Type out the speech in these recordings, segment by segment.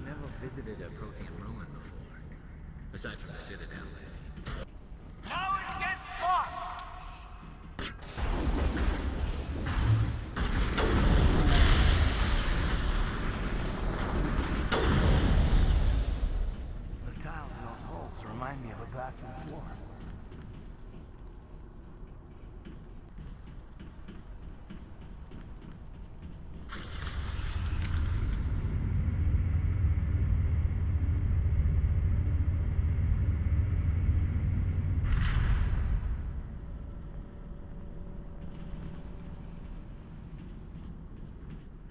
never visited a Prothean ruin before. Aside from the Citadel. Now it gets fought! The tiles in those holes remind me of a bathroom floor.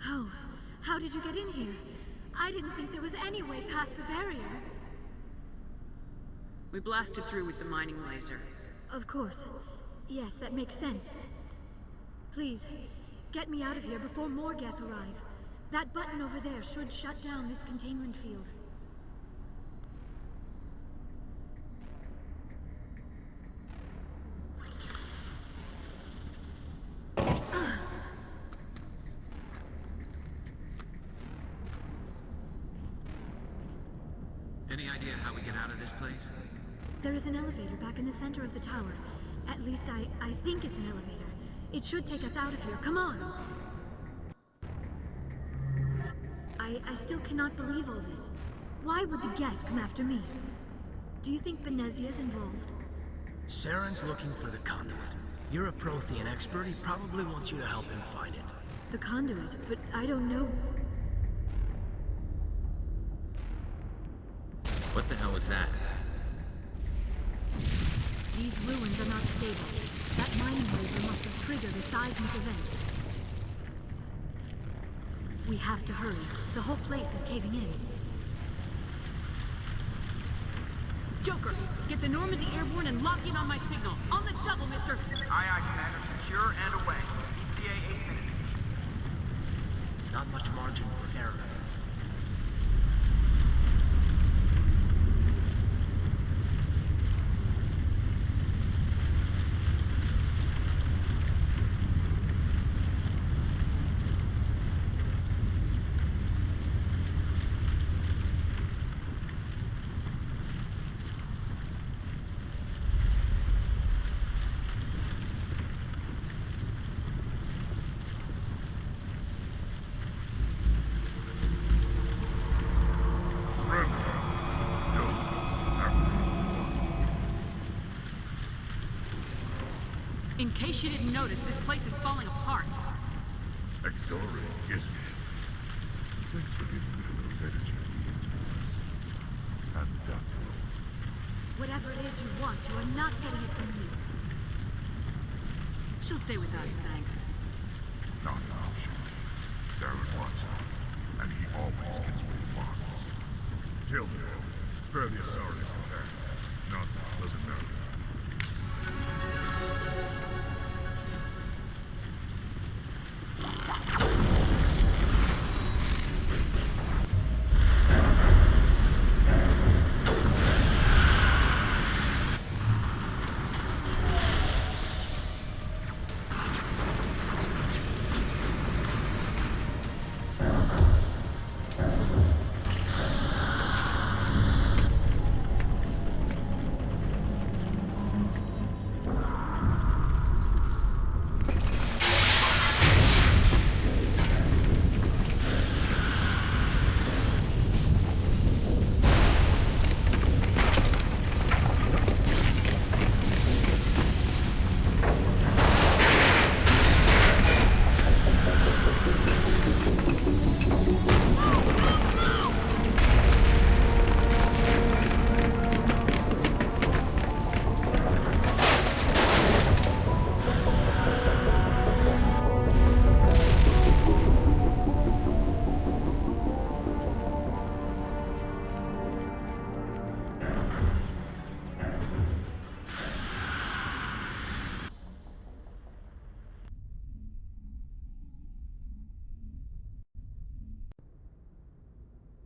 Oh, how did you get in here? I didn't think there was any way past the barrier. We blasted through with the mining laser. Of course. Yes, that makes sense. Please, get me out of here before more Geth arrive. That button over there should shut down this containment field. Any idea how we get out of this place? There is an elevator back in the center of the tower. At least I think it's an elevator. It should take us out of here. Come on! I still cannot believe all this. Why would the Geth come after me? Do you think Benezia's involved? Saren's looking for the conduit. You're a Prothean expert. He probably wants you to help him find it. The conduit, but I don't know. What the hell was that? These ruins are not stable. That mining laser must have triggered a seismic event. We have to hurry. The whole place is caving in. Joker, get the Normandy airborne and lock in on my signal. On the double, mister! Aye, aye, Commander. Secure and away. ETA 8 minutes. Not much margin for error. In case you didn't notice, this place is falling apart. Exhilarating, isn't it? Thanks for giving me those energy fields for us. Hand the doctor over. Whatever it is you want, you are not getting it from me. She'll stay with us, thanks. Not an option. Saren wants her, and he always gets what he wants. Kill him. Spare the asari if you can. If not, doesn't matter.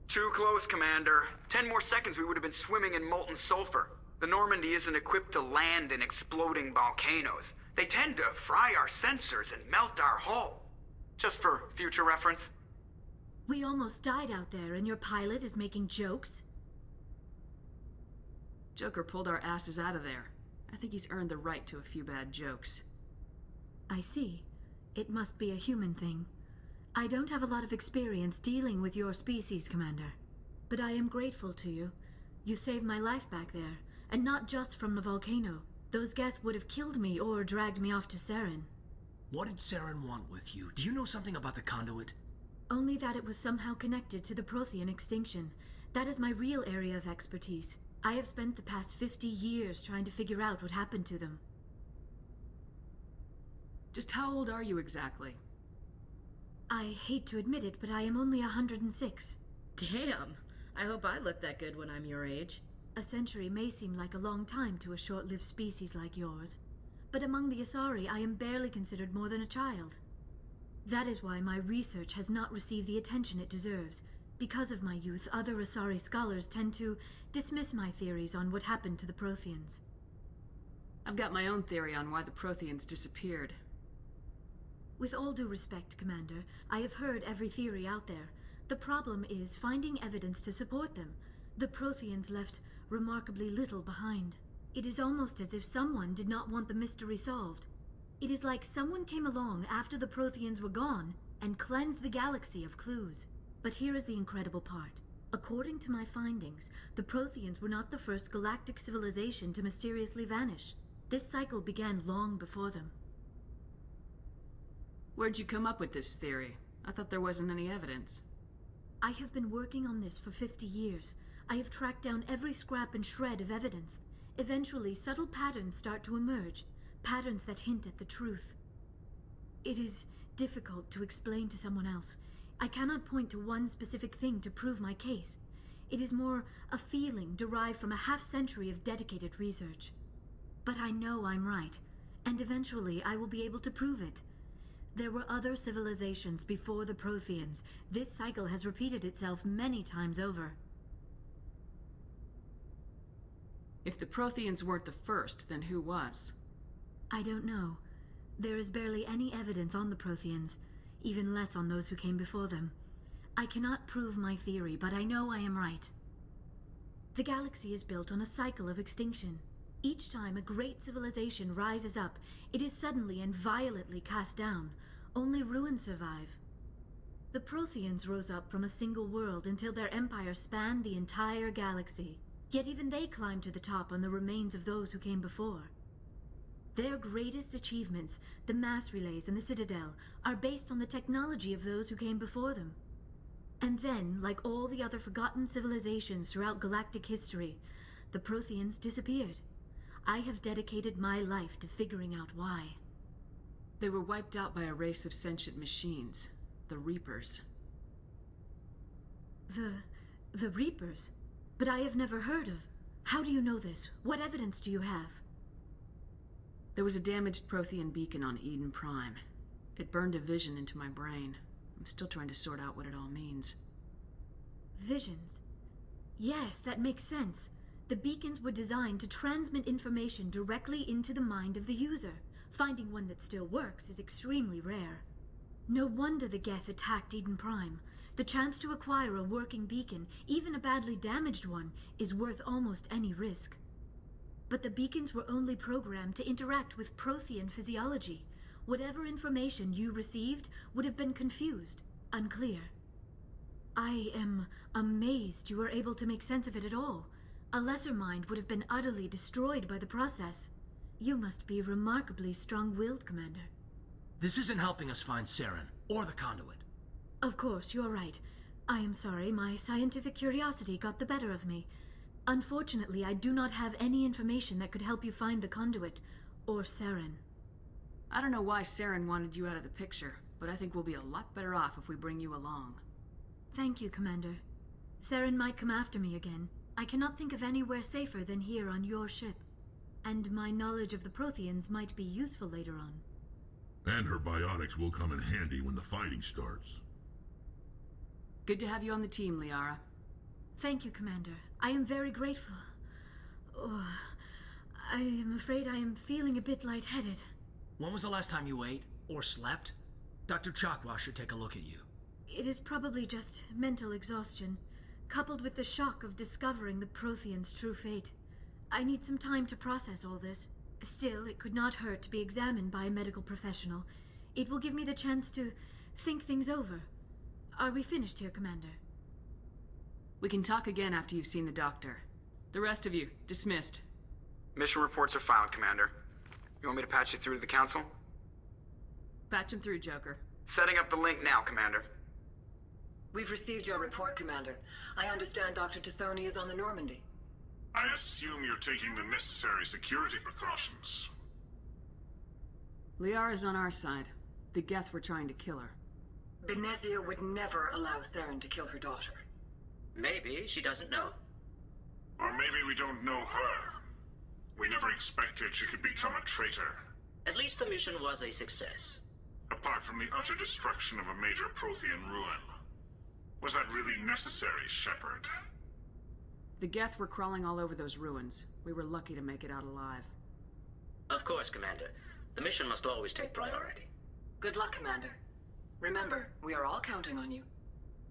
Too close, Commander. 10 more seconds we would have been swimming in molten sulfur. The Normandy isn't equipped to land in exploding volcanoes. They tend to fry our sensors and melt our hull. Just for future reference. We almost died out there, and your pilot is making jokes? Joker pulled our asses out of there. I think he's earned the right to a few bad jokes. I see. It must be a human thing. I don't have a lot of experience dealing with your species, Commander. But I am grateful to you. You saved my life back there, and not just from the volcano. Those Geth would have killed me or dragged me off to Saren. What did Saren want with you? Do you know something about the conduit? Only that it was somehow connected to the Prothean extinction. That is my real area of expertise. I have spent the past 50 years trying to figure out what happened to them. Just how old are you exactly? I hate to admit it, but I am only 106. Damn! I hope I look that good when I'm your age. A century may seem like a long time to a short-lived species like yours, but among the Asari, I am barely considered more than a child. That is why my research has not received the attention it deserves. Because of my youth, other Asari scholars tend to dismiss my theories on what happened to the Protheans. I've got my own theory on why the Protheans disappeared. With all due respect, Commander, I have heard every theory out there. The problem is finding evidence to support them. The Protheans left remarkably little behind. It is almost as if someone did not want the mystery solved. It is like someone came along after the Protheans were gone and cleansed the galaxy of clues. But here is the incredible part. According to my findings, the Protheans were not the first galactic civilization to mysteriously vanish. This cycle began long before them. Where'd you come up with this theory? I thought there wasn't any evidence. I have been working on this for 50 years. I have tracked down every scrap and shred of evidence. Eventually, subtle patterns start to emerge, patterns that hint at the truth. It is difficult to explain to someone else. I cannot point to one specific thing to prove my case. It is more a feeling derived from a half-century of dedicated research. But I know I'm right, and eventually I will be able to prove it. There were other civilizations before the Protheans. This cycle has repeated itself many times over. If the Protheans weren't the first, then who was? I don't know. There is barely any evidence on the Protheans, even less on those who came before them. I cannot prove my theory, but I know I am right. The galaxy is built on a cycle of extinction. Each time a great civilization rises up, it is suddenly and violently cast down. Only ruins survive. The Protheans rose up from a single world until their empire spanned the entire galaxy. Yet even they climbed to the top on the remains of those who came before. Their greatest achievements, the mass relays and the Citadel, are based on the technology of those who came before them. And then, like all the other forgotten civilizations throughout galactic history, the Protheans disappeared. I have dedicated my life to figuring out why. They were wiped out by a race of sentient machines, the Reapers. The Reapers? But I have never heard of. How do you know this? What evidence do you have? There was a damaged Prothean beacon on Eden Prime. It burned a vision into my brain. I'm still trying to sort out what it all means. Visions? Yes, that makes sense. The beacons were designed to transmit information directly into the mind of the user. Finding one that still works is extremely rare. No wonder the Geth attacked Eden Prime. The chance to acquire a working beacon, even a badly damaged one, is worth almost any risk. But the beacons were only programmed to interact with Prothean physiology. Whatever information you received would have been confused, unclear. I am amazed you were able to make sense of it at all. A lesser mind would have been utterly destroyed by the process. You must be remarkably strong-willed, Commander. This isn't helping us find Saren, or the conduit. Of course, you're right. I am sorry, my scientific curiosity got the better of me. Unfortunately, I do not have any information that could help you find the conduit, or Saren. I don't know why Saren wanted you out of the picture, but I think we'll be a lot better off if we bring you along. Thank you, Commander. Saren might come after me again. I cannot think of anywhere safer than here on your ship. And my knowledge of the Protheans might be useful later on. And her biotics will come in handy when the fighting starts. Good to have you on the team, Liara. Thank you, Commander. I am very grateful. Oh, I am afraid I am feeling a bit lightheaded. When was the last time you ate, or slept? Dr. Chakwa should take a look at you. It is probably just mental exhaustion, coupled with the shock of discovering the Prothean's true fate. I need some time to process all this. Still, it could not hurt to be examined by a medical professional. It will give me the chance to think things over. Are we finished here, Commander? We can talk again after you've seen the doctor. The rest of you, dismissed. Mission reports are filed, Commander. You want me to patch you through to the Council? Patch him through, Joker. Setting up the link now, Commander. We've received your report, Commander. I understand Dr. Tassoni is on the Normandy. I assume you're taking the necessary security precautions. Liara's on our side. The Geth were trying to kill her. Benezia would never allow Theron to kill her daughter. Maybe she doesn't know. Or maybe we don't know her. We never expected she could become a traitor. At least the mission was a success. Apart from the utter destruction of a major Prothean ruin. Was that really necessary, Shepard? The Geth were crawling all over those ruins. We were lucky to make it out alive. Of course, Commander. The mission must always take priority. Good luck, Commander. Remember, we are all counting on you.